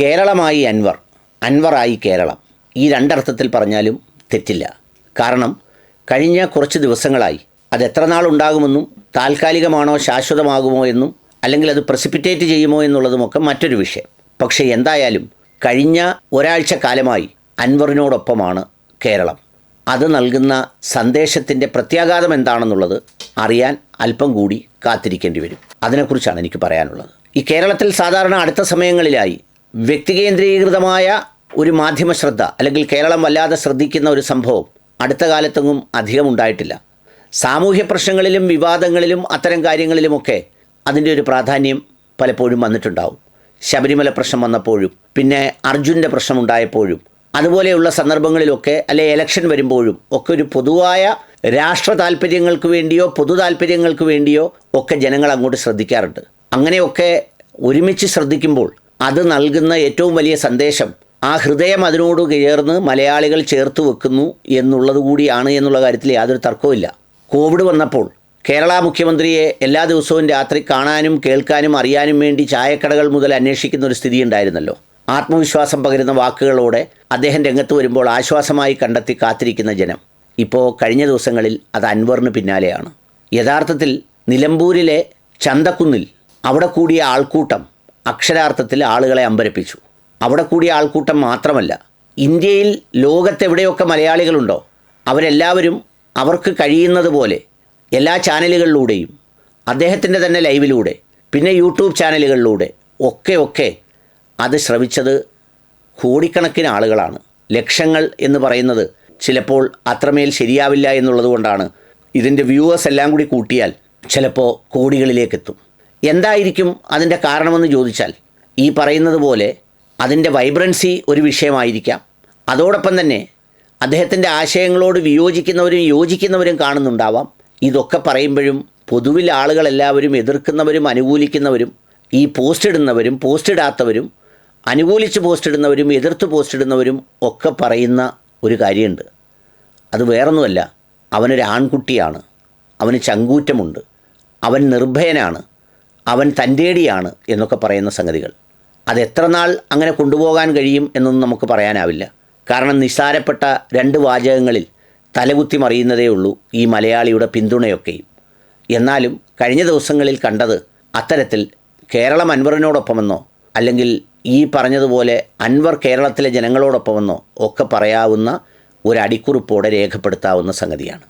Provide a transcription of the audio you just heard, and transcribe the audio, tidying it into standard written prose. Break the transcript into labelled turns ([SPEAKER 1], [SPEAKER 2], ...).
[SPEAKER 1] കേരളമായി അൻവർ, അൻവറായി കേരളം, ഈ രണ്ടർത്ഥത്തിൽ പറഞ്ഞാലും തെറ്റില്ല. കാരണം കഴിഞ്ഞ കുറച്ച് ദിവസങ്ങളായി അത് എത്ര നാളുണ്ടാകുമെന്നും താൽക്കാലികമാണോ ശാശ്വതമാകുമോ എന്നും അല്ലെങ്കിൽ അത് പ്രസിപ്പിറ്റേറ്റ് ചെയ്യുമോ എന്നുള്ളതുമൊക്കെ മറ്റൊരു വിഷയം. പക്ഷേ എന്തായാലും കഴിഞ്ഞ ഒരാഴ്ച കാലമായി അൻവറിനോടൊപ്പമാണ് കേരളം. അത് നൽകുന്ന സന്ദേശത്തിൻ്റെ പ്രത്യാഘാതം എന്താണെന്നുള്ളത് അറിയാൻ അല്പം കൂടി കാത്തിരിക്കേണ്ടി വരും. അതിനെക്കുറിച്ചാണ് എനിക്ക് പറയാനുള്ളത്. ഈ കേരളത്തിൽ സാധാരണ അടുത്ത സമയങ്ങളിലായി വ്യക്തികേന്ദ്രീകൃതമായ ഒരു മാധ്യമ ശ്രദ്ധ അല്ലെങ്കിൽ കേരളം വല്ലാതെ ശ്രദ്ധിക്കുന്ന ഒരു സംഭവം അടുത്ത കാലത്തെങ്ങും അധികം ഉണ്ടായിട്ടില്ല. സാമൂഹ്യ പ്രശ്നങ്ങളിലും വിവാദങ്ങളിലും അത്തരം കാര്യങ്ങളിലുമൊക്കെ അതിൻ്റെ ഒരു പ്രാധാന്യം പലപ്പോഴും വന്നിട്ടുണ്ടാവും. ശബരിമല പ്രശ്നം വന്നപ്പോഴും പിന്നെ അർജുൻ്റെ പ്രശ്നമുണ്ടായപ്പോഴും അതുപോലെയുള്ള സന്ദർഭങ്ങളിലൊക്കെ അല്ലെ ഇലക്ഷൻ വരുമ്പോഴും ഒക്കെ ഒരു പൊതുവായ രാഷ്ട്ര താല്പര്യങ്ങൾക്ക് വേണ്ടിയോ പൊതു താല്പര്യങ്ങൾക്ക് വേണ്ടിയോ ഒക്കെ ജനങ്ങൾ അങ്ങോട്ട് ശ്രദ്ധിക്കാറുണ്ട്. അങ്ങനെയൊക്കെ ഒരുമിച്ച് ശ്രദ്ധിക്കുമ്പോൾ അത് നൽകുന്ന ഏറ്റവും വലിയ സന്ദേശം ആ ഹൃദയം അതിനോട് ചേർന്ന് മലയാളികൾ ചേർത്ത് വെക്കുന്നു എന്നുള്ളത് കൂടിയാണ് എന്നുള്ള കാര്യത്തിൽ യാതൊരു തർക്കവുമില്ല. കോവിഡ് വന്നപ്പോൾ കേരള മുഖ്യമന്ത്രിയെ എല്ലാ ദിവസവും രാത്രി കാണാനും കേൾക്കാനും അറിയാനും വേണ്ടി ചായക്കടകൾ മുതൽ അന്വേഷിക്കുന്ന ഒരു സ്ഥിതി ഉണ്ടായിരുന്നല്ലോ. ആത്മവിശ്വാസം പകരുന്ന വാക്കുകളോടെ അദ്ദേഹം രംഗത്ത് വരുമ്പോൾ ആശ്വാസമായി കണ്ടെത്തി കാത്തിരിക്കുന്ന ജനം ഇപ്പോൾ കഴിഞ്ഞ ദിവസങ്ങളിൽ അത് അൻവറിന് പിന്നാലെയാണ്. യഥാർത്ഥത്തിൽ നിലമ്പൂരിലെ ചന്തക്കുന്നിൽ അവിടെ കൂടിയ ആൾക്കൂട്ടം അക്ഷരാർത്ഥത്തിൽ ആളുകളെ അമ്പരപ്പിച്ചു. അവിടെ കൂടിയ ആൾക്കൂട്ടം മാത്രമല്ല, ഇന്ത്യയിൽ ലോകത്തെവിടെയൊക്കെ മലയാളികളുണ്ടോ അവരെല്ലാവരും അവർക്ക് കഴിയുന്നത് പോലെ എല്ലാ ചാനലുകളിലൂടെയും അദ്ദേഹത്തിൻ്റെ തന്നെ ലൈവിലൂടെ പിന്നെ യൂട്യൂബ് ചാനലുകളിലൂടെ ഒക്കെ അത് ശ്രവിച്ചത് കോടിക്കണക്കിന് ആളുകളാണ്. ലക്ഷങ്ങൾ എന്ന് പറയുന്നത് ചിലപ്പോൾ അത്രമേൽ ശരിയാവില്ല എന്നുള്ളത് കൊണ്ടാണ് ഇതിൻ്റെ വ്യൂവേഴ്സ് എല്ലാം കൂടി കൂട്ടിയാൽ ചിലപ്പോൾ കോടികളിലേക്കെത്തും. എന്തായിരിക്കും അതിൻ്റെ കാരണമെന്ന് ചോദിച്ചാൽ ഈ പറയുന്നത് പോലെ അതിൻ്റെ വൈബ്രൻസി ഒരു വിഷയമായിരിക്കാം. അതോടൊപ്പം തന്നെ അദ്ദേഹത്തിൻ്റെ ആശയങ്ങളോട് വിയോജിക്കുന്നവരും യോജിക്കുന്നവരും കാണുന്നുണ്ടാവാം. ഇതൊക്കെ പറയുമ്പോഴും പൊതുവിൽ ആളുകളെല്ലാവരും എതിർക്കുന്നവരും അനുകൂലിക്കുന്നവരും ഈ പോസ്റ്റ് ഇടുന്നവരും പോസ്റ്റ് ഇടാത്തവരും അനുകൂലിച്ച് പോസ്റ്റ് ഇടുന്നവരും എതിർത്ത് പോസ്റ്റ് ഇടുന്നവരും ഒക്കെ പറയുന്ന ഒരു കാര്യമുണ്ട്. അത് വേറൊന്നുമല്ല, അവനൊരു ആൺകുട്ടിയാണ്, അവന് ചങ്കൂറ്റമുണ്ട്, അവൻ നിർഭയനാണ്, അവൻ തൻ്റേടിയാണ് എന്നൊക്കെ പറയുന്ന സംഗതികൾ. അതെത്ര നാൾ അങ്ങനെ കൊണ്ടുപോകാൻ കഴിയും എന്നൊന്നും നമുക്ക് പറയാനാവില്ല. കാരണം നിസ്സാരപ്പെട്ട 2 വാചകങ്ങളിൽ തലകുത്തി മറിയുന്നതേ ഉള്ളൂ ഈ മലയാളിയുടെ പിന്തുണയൊക്കെയും. എന്നാലും കഴിഞ്ഞ ദിവസങ്ങളിൽ കണ്ടത് അത്തരത്തിൽ കേരളം അൻവറിനോടൊപ്പമെന്നോ അല്ലെങ്കിൽ ഈ പറഞ്ഞതുപോലെ അൻവർ കേരളത്തിലെ ജനങ്ങളോടൊപ്പമെന്നോ ഒക്കെ പറയാവുന്ന ഒരു അടിക്കുറിപ്പോടെ രേഖപ്പെടുത്താവുന്ന സംഗതിയാണ്.